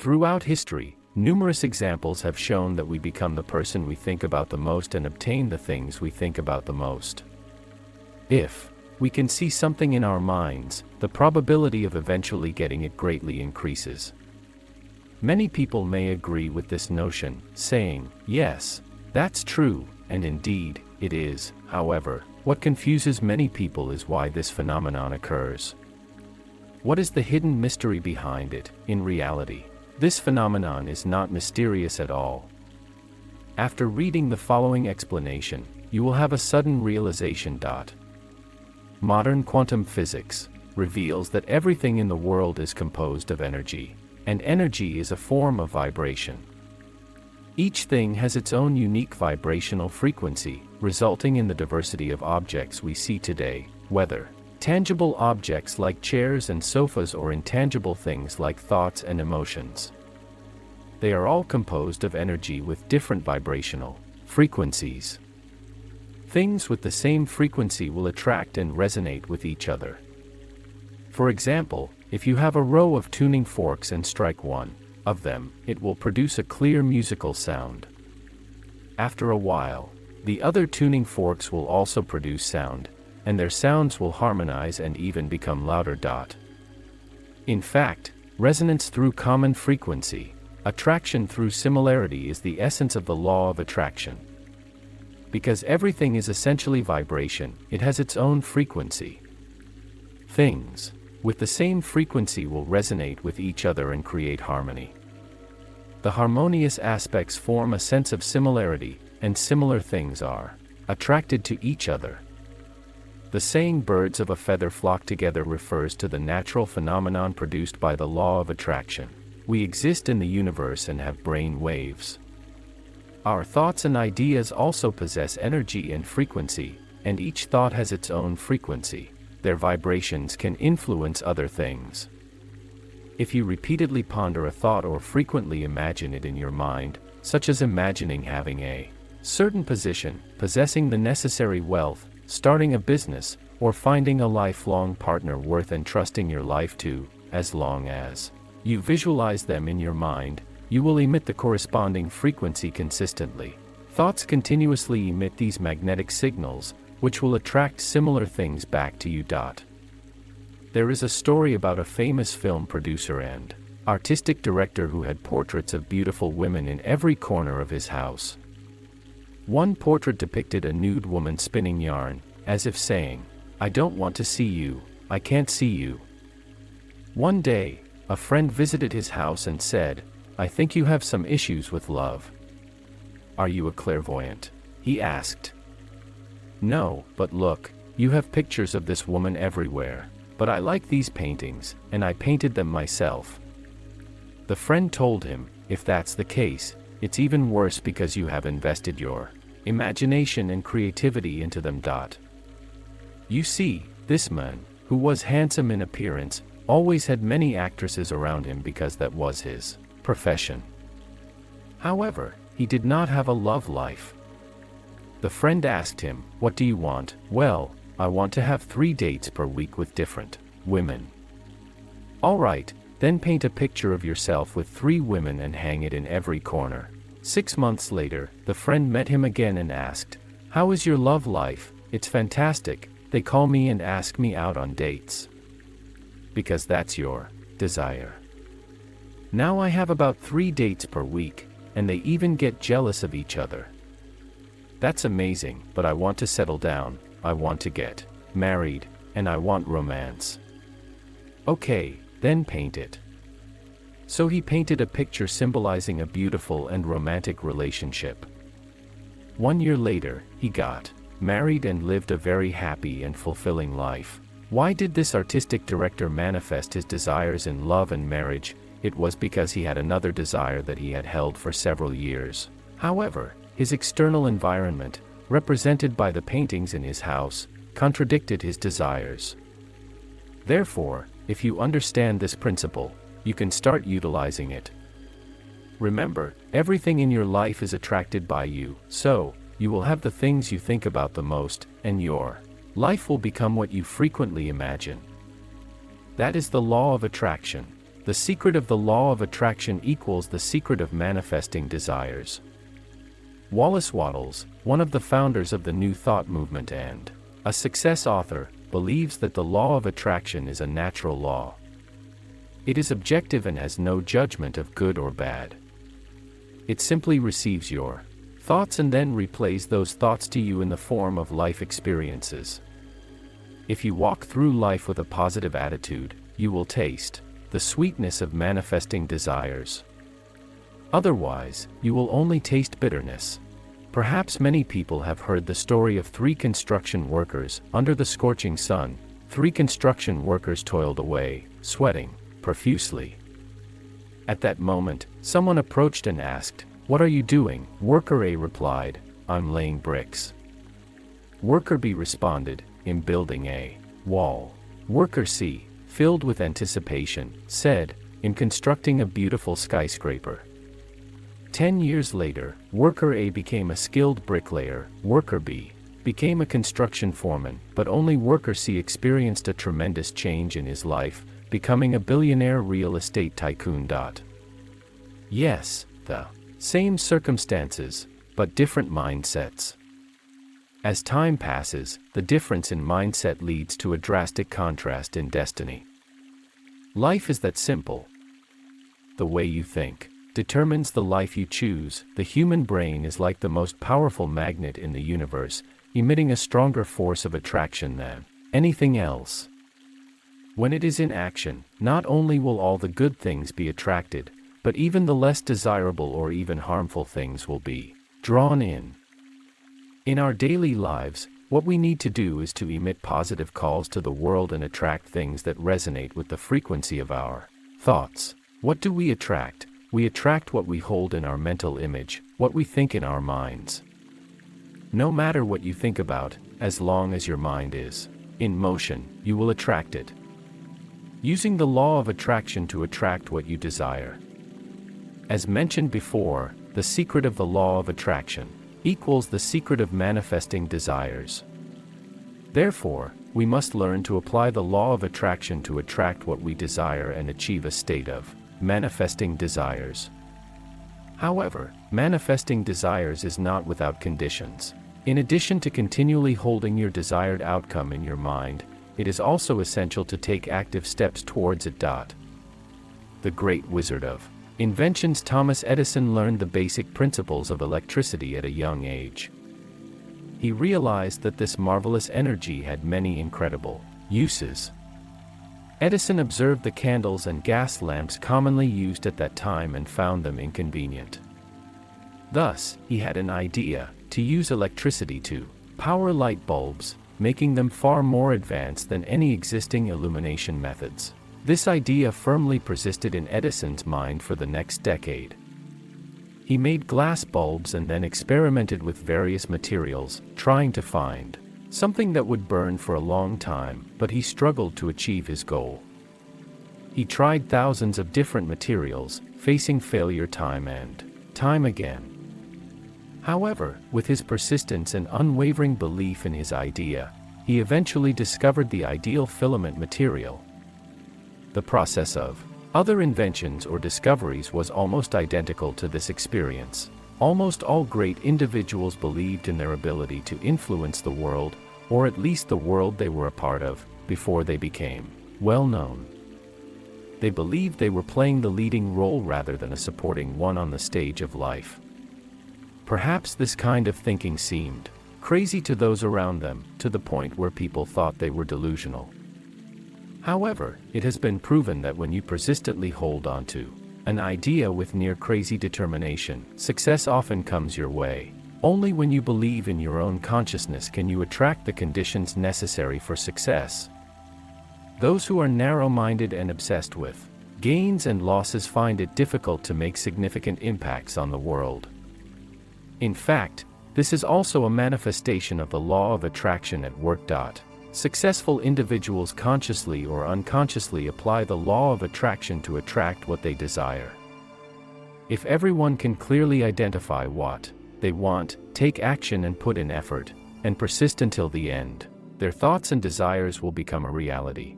Throughout history, numerous examples have shown that we become the person we think about the most and obtain the things we think about the most. If we can see something in our minds, the probability of eventually getting it greatly increases. Many people may agree with this notion, saying, yes, that's true, and indeed, it is. However, what confuses many people is why this phenomenon occurs. What is the hidden mystery behind it? In reality, this phenomenon is not mysterious at all. After reading the following explanation, you will have a sudden realization. Modern quantum physics reveals that everything in the world is composed of energy, and energy is a form of vibration. Each thing has its own unique vibrational frequency, resulting in the diversity of objects we see today, whether tangible objects like chairs and sofas or intangible things like thoughts and emotions. They are all composed of energy with different vibrational frequencies. Things with the same frequency will attract and resonate with each other. For example, if you have a row of tuning forks and strike one of them, it will produce a clear musical sound. After a while, the other tuning forks will also produce sound, and their sounds will harmonize and even become louder. In fact, resonance through common frequency, attraction through similarity is the essence of the law of attraction. Because everything is essentially vibration, it has its own frequency. Things with the same frequency will resonate with each other and create harmony. The harmonious aspects form a sense of similarity, and similar things are attracted to each other. The saying "birds of a feather flock together" refers to the natural phenomenon produced by the law of attraction. We exist in the universe and have brain waves. Our thoughts and ideas also possess energy and frequency, and each thought has its own frequency. Their vibrations can influence other things. If you repeatedly ponder a thought or frequently imagine it in your mind, such as imagining having a certain position, possessing the necessary wealth, starting a business, or finding a lifelong partner worth entrusting your life to, as long as you visualize them in your mind, you will emit the corresponding frequency consistently. Thoughts continuously emit these magnetic signals, which will attract similar things back to you. There is a story about a famous film producer and artistic director who had portraits of beautiful women in every corner of his house. One portrait depicted a nude woman spinning yarn, as if saying, "I don't want to see you, I can't see you." One day, a friend visited his house and said, "I think you have some issues with love." "Are you a clairvoyant?" he asked. "No, but look, you have pictures of this woman everywhere. But I like these paintings, and I painted them myself." The friend told him, "If that's the case, it's even worse because you have invested your imagination and creativity into them." You see, this man, who was handsome in appearance, always had many actresses around him because that was his profession. However, he did not have a love life. The friend asked him, "What do you want?" "Well, I want to have 3 dates per week with different women." "All right, then paint a picture of yourself with 3 women and hang it in every corner." 6 months later, the friend met him again and asked, "How is your love life?" "It's fantastic, they call me and ask me out on dates." "Because that's your desire." "Now I have about 3 dates per week, and they even get jealous of each other." "That's amazing, but I want to settle down, I want to get married, and I want romance." "Okay, then paint it." So he painted a picture symbolizing a beautiful and romantic relationship. 1 year later, he got married and lived a very happy and fulfilling life. Why did this artistic director manifest his desires in love and marriage? It was because he had another desire that he had held for several years. However, his external environment, represented by the paintings in his house, contradicted his desires. Therefore, if you understand this principle, you can start utilizing it. Remember, everything in your life is attracted by you, so you will have the things you think about the most, and your life will become what you frequently imagine. That is the law of attraction. The secret of the law of attraction equals the secret of manifesting desires. Wallace Wattles, one of the founders of the New Thought movement and a success author, believes that the law of attraction is a natural law. It is objective and has no judgment of good or bad. It simply receives your thoughts and then replays those thoughts to you in the form of life experiences. If you walk through life with a positive attitude, you will taste the sweetness of manifesting desires. Otherwise, you will only taste bitterness. Perhaps many people have heard the story of 3 construction workers under the scorching sun. 3 construction workers toiled away, sweating profusely. At that moment, someone approached and asked, "What are you doing?" Worker A replied, "I'm laying bricks." Worker B responded, "I'm building a wall." Worker C, filled with anticipation, said, "I'm constructing a beautiful skyscraper." 10 years later, Worker A became a skilled bricklayer, Worker B became a construction foreman, but only Worker C experienced a tremendous change in his life, becoming a billionaire real estate tycoon. Yes, the same circumstances, but different mindsets. As time passes, the difference in mindset leads to a drastic contrast in destiny. Life is that simple. The way you think determines the life you choose. The human brain is like the most powerful magnet in the universe, emitting a stronger force of attraction than anything else. When it is in action, not only will all the good things be attracted, but even the less desirable or even harmful things will be drawn in. In our daily lives, what we need to do is to emit positive calls to the world and attract things that resonate with the frequency of our thoughts. What do we attract? We attract what we hold in our mental image, what we think in our minds. No matter what you think about, as long as your mind is in motion, you will attract it. Using the law of attraction to attract what you desire. As mentioned before, the secret of the law of attraction equals the secret of manifesting desires. Therefore, we must learn to apply the law of attraction to attract what we desire and achieve a state of manifesting desires. However, manifesting desires is not without conditions. In addition to continually holding your desired outcome in your mind, it is also essential to take active steps towards it. The great wizard of inventions Thomas Edison learned the basic principles of electricity at a young age. He realized that this marvelous energy had many incredible uses. Edison observed the candles and gas lamps commonly used at that time and found them inconvenient. Thus, he had an idea to use electricity to power light bulbs, making them far more advanced than any existing illumination methods. This idea firmly persisted in Edison's mind for the next decade. He made glass bulbs and then experimented with various materials, trying to find something that would burn for a long time, but he struggled to achieve his goal. He tried thousands of different materials, facing failure time and time again. However, with his persistence and unwavering belief in his idea, he eventually discovered the ideal filament material. The process of other inventions or discoveries was almost identical to this experience. Almost all great individuals believed in their ability to influence the world, or at least the world they were a part of, before they became well known. They believed they were playing the leading role rather than a supporting one on the stage of life. Perhaps this kind of thinking seemed crazy to those around them, to the point where people thought they were delusional. However, it has been proven that when you persistently hold on to an idea with near-crazy determination, success often comes your way. Only when you believe in your own consciousness can you attract the conditions necessary for success. Those who are narrow-minded and obsessed with gains and losses find it difficult to make significant impacts on the world. In fact, this is also a manifestation of the law of attraction at work. Successful individuals consciously or unconsciously apply the law of attraction to attract what they desire. If everyone can clearly identify what they want, take action and put in effort, and persist until the end, their thoughts and desires will become a reality.